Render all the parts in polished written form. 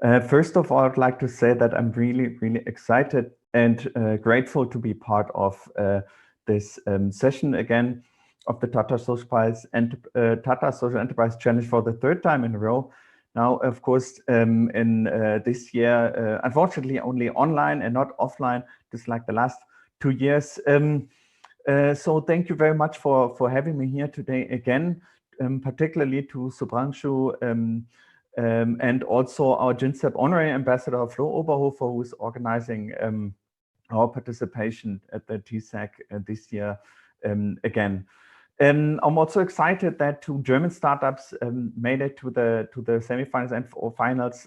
First of all, I'd like to say that I'm really, really excited and grateful to be part of this session again of the Tata Social Enterprise and Tata Social Enterprise Challenge for the third time in a row. Now, of course, in this year, unfortunately, only online and not offline, just like the last 2 years. So thank you very much for having me here today again, particularly to Subhranshu and also our GINSEP honorary ambassador, Flo Oberhofer, who is organizing our participation at the TSEC this year again. I'm also excited that 2 German startups made it to the semifinals and finals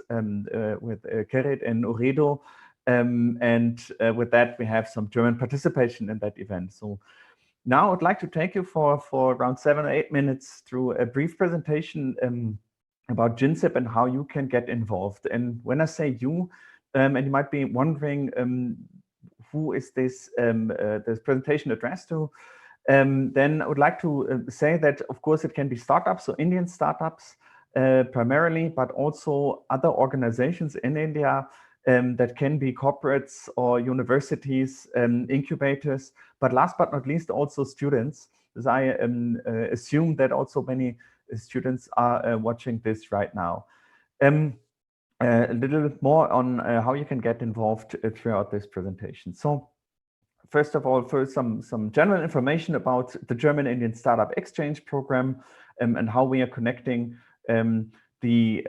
with Kerit and Oredo. With that, we have some German participation in that event. So now I'd like to take you for around 7 or 8 minutes through a brief presentation about GINSEP and how you can get involved. And when I say you, and you might be wondering who is this presentation addressed to, then I would like to say that, of course, it can be startups, so Indian startups primarily, but also other organizations in India that can be corporates or universities, incubators, but last but not least, also students, as I assume that also many students are watching this right now. A little bit more on how you can get involved throughout this presentation. So first of all, first some general information about the German-Indian Startup Exchange Program and how we are connecting the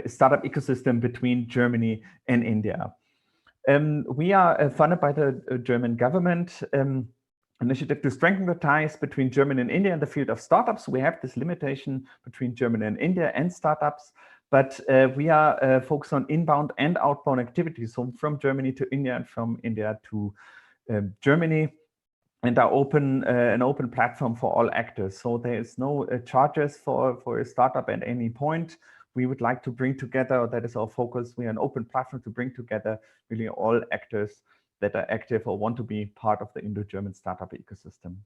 startup ecosystem between Germany and India. We are funded by the German government initiative to strengthen the ties between Germany and India in the field of startups. We have this limitation between Germany and India and startups, but we are focused on inbound and outbound activities, so from Germany to India and from India to Germany, and are an open platform for all actors. So there is no charges for a startup at any point. We would like to bring together, that is our focus, we are an open platform to bring together really all actors that are active or want to be part of the Indo-German startup ecosystem.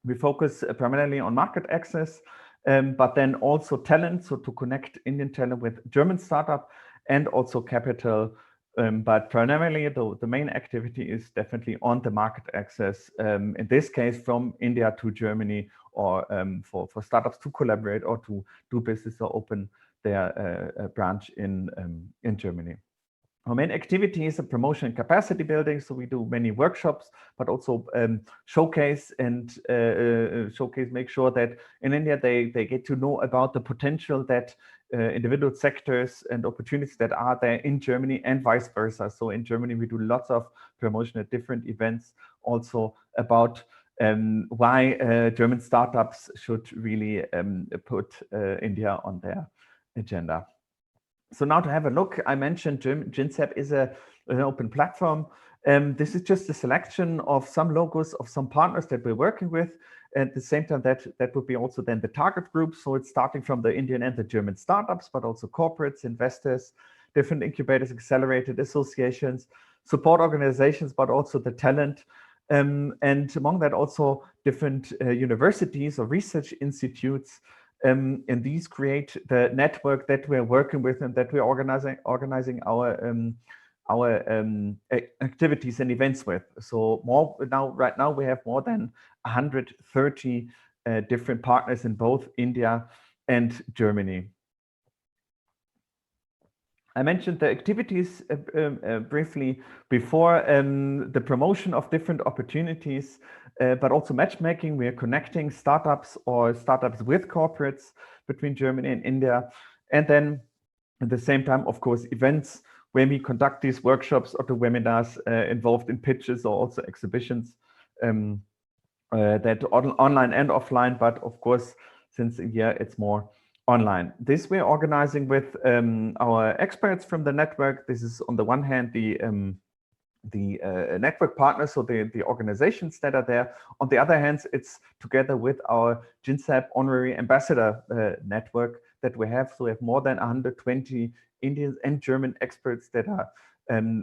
We focus primarily on market access, but then also talent, so to connect Indian talent with German startup, and also capital. But primarily, the main activity is definitely on the market access, in this case, from India to Germany, or for startups to collaborate or to do business or open their branch in Germany. Our main activity is a promotion and capacity building. So we do many workshops, but also showcase, make sure that in India they get to know about the potential that individual sectors and opportunities that are there in Germany and vice versa. So in Germany, we do lots of promotion at different events, also about why German startups should really put India on their agenda. So now to have a look, I mentioned GINSEP is an open platform. This is just a selection of some logos of some partners that we're working with. At the same time, that would be also then the target group. So it's starting from the Indian and the German startups, but also corporates, investors, different incubators, accelerated associations, support organizations, but also the talent. And among that also different universities or research institutes. And these create the network that we're working with and that we're organizing our activities and events with. So right now we have more than 130 different partners in both India and Germany. I mentioned the activities briefly before, the promotion of different opportunities, but also matchmaking. We are connecting startups or startups with corporates between Germany and India. And then at the same time, of course, events where we conduct these workshops or the webinars involved in pitches or also exhibitions that online and offline, but of course, since a year, it's more online. This we're organizing with our experts from the network. This is on the one hand the network partners, so the organizations that are there. On the other hand, it's together with our GINSEP honorary ambassador network that we have. So we have more than 120 Indian and German experts that are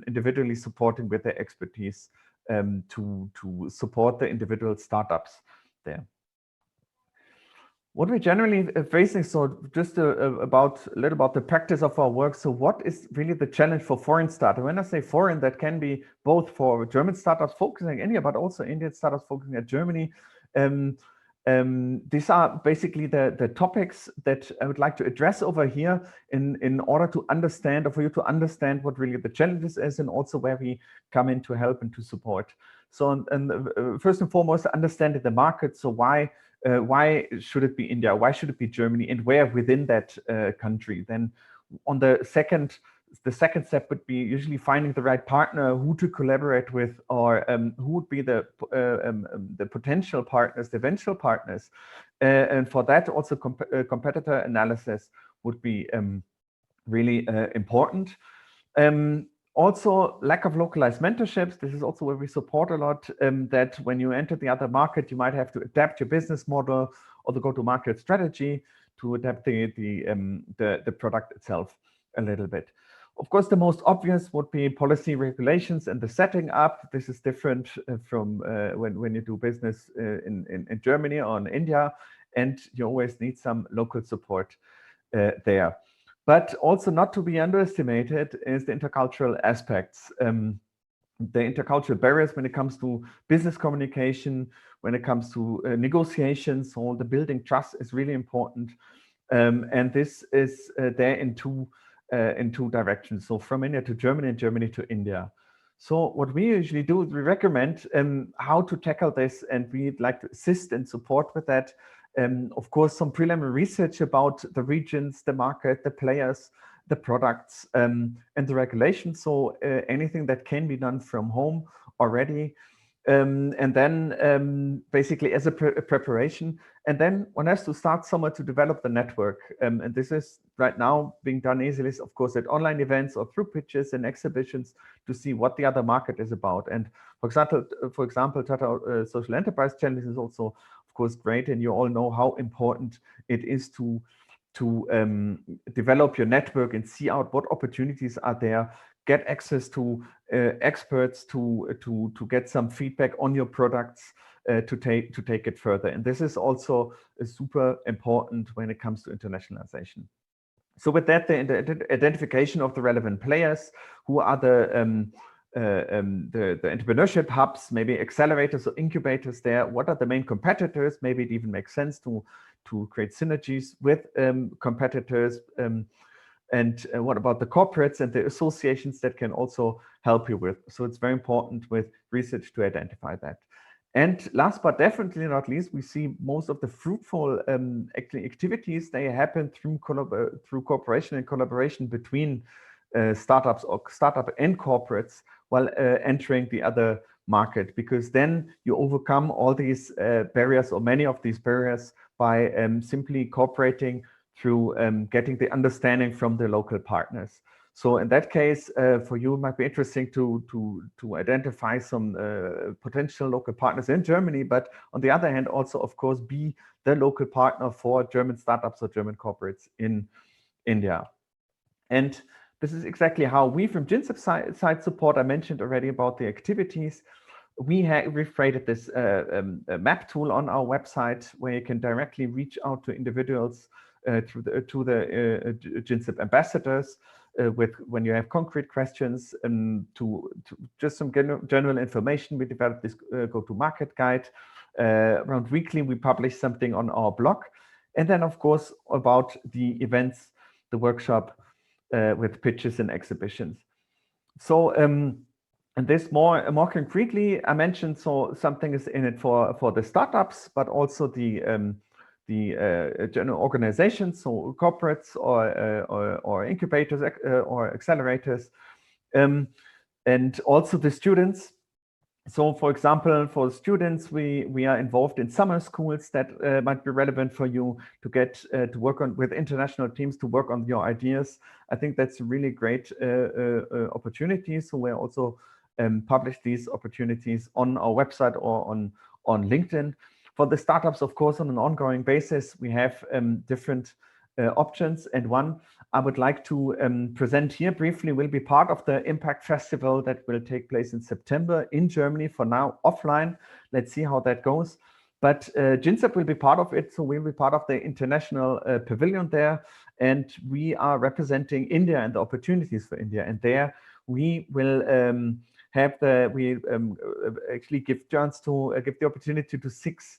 individually supporting with their expertise to support the individual startups there. What we're generally facing, so just about a little about the practice of our work. So what is really the challenge for foreign startups? When I say foreign, that can be both for German startups focusing India, but also Indian startups focusing at Germany. These are basically the topics that I would like to address over here in order to understand, or for you to understand what really the challenges is, and also where we come in to help and to support. So, first and foremost, understanding the market. So why should it be India? Why should it be Germany? And where within that country? Then on the second step would be usually finding the right partner, who to collaborate with, or who would be the potential partners, the eventual partners. And for that, also competitor analysis would be really important. Also, lack of localized mentorships. This is also where we support a lot, that when you enter the other market, you might have to adapt your business model or the go-to-market strategy to adapt the product itself a little bit. Of course, the most obvious would be policy regulations and the setting up. This is different from when you do business in Germany or in India, and you always need some local support there. But also not to be underestimated is the intercultural aspects. The intercultural barriers when it comes to business communication, when it comes to negotiations, so the building trust is really important. And this is there in two directions. So from India to Germany and Germany to India. So what we usually do is we recommend how to tackle this, and we'd like to assist and support with that. Of course, some preliminary research about the regions, the market, the players, the products, and the regulations. So anything that can be done from home already. And then basically as a preparation. And then one has to start somewhere to develop the network. And this is right now being done easily, of course, at online events or through pitches and exhibitions to see what the other market is about. And for example, Tata Social Enterprise Challenge is also, of course, great. And you all know how important it is to develop your network and see out what opportunities are there, get access to experts to get some feedback on your products to take it further. And this is also super important when it comes to internationalization. So with that, the identification of the relevant players, who are the entrepreneurship hubs, maybe accelerators or incubators there. What are the main competitors? Maybe it even makes sense to create synergies with competitors. And what about the corporates and the associations that can also help you with? So it's very important with research to identify that. And last but definitely not least, we see most of the fruitful activities, they happen through cooperation and collaboration between startups or startup and corporates while entering the other market, because then you overcome all these barriers, or many of these barriers, by simply cooperating through getting the understanding from the local partners. So in that case, for you, it might be interesting to identify some potential local partners in Germany, but on the other hand, also, of course, be the local partner for German startups or German corporates in India. And this is exactly how we from GINSEP side support. I mentioned already about the activities. We've created this map tool on our website where you can directly reach out to individuals to the GINSEP ambassadors when you have concrete questions, to just some general information. We developed this go-to-market guide. Around weekly, we publish something on our blog. And then, of course, about the events, the workshop with pitches and exhibitions. So, and this more concretely, I mentioned, so something is in it for the startups, but also the general organizations, so corporates or incubators or accelerators, and also the students. So, for example, for students, we are involved in summer schools that might be relevant for you to get to work on with international teams to work on your ideas. I think that's a really great opportunity. So we also publish these opportunities on our website or on LinkedIn. For the startups, of course, on an ongoing basis, we have different options. And one I would like to present here briefly will be part of the Impact Festival that will take place in September in Germany, for now offline. Let's see how that goes. But GINSEP will be part of it, so we'll be part of the international pavilion there, and we are representing India and the opportunities for India. And there we will actually give chance to give the opportunity to 6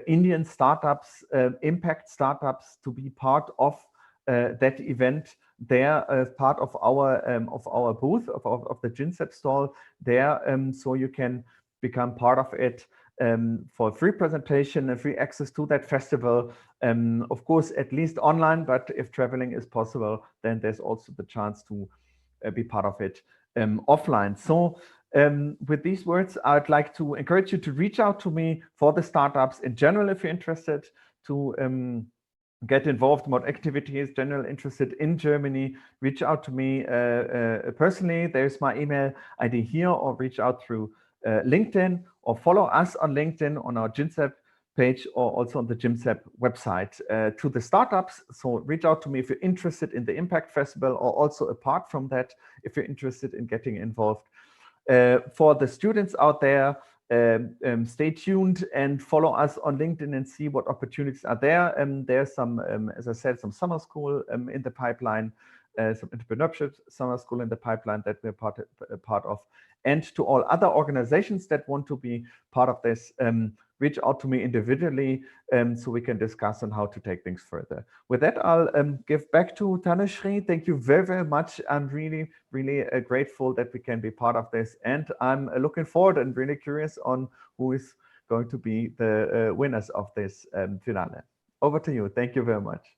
Indian startups, impact startups, to be part of that event there as part of our booth of the GINSEP stall there, so you can become part of it for free presentation and free access to that festival. Of course, at least online, but if traveling is possible, then there's also the chance to be part of it offline. So with these words, I'd like to encourage you to reach out to me for the startups in general if you're interested to get involved in what activities, general interested in Germany. Reach out to me personally. There's my email ID here, or reach out through LinkedIn, or follow us on LinkedIn on our GINSEP page, or also on the GINSEP website to the startups. So reach out to me if you're interested in the Impact Festival, or also apart from that, if you're interested in getting involved. For the students out there, stay tuned and follow us on LinkedIn and see what opportunities are there. There's some, as I said, some summer school in the pipeline, some entrepreneurship summer school in the pipeline that we're part of. And to all other organizations that want to be part of this, reach out to me individually so we can discuss on how to take things further. With that, I'll give back to Tanushree. Thank you very, very much. I'm really, really grateful that we can be part of this. And I'm looking forward and really curious on who is going to be the winners of this finale. Over to you. Thank you very much.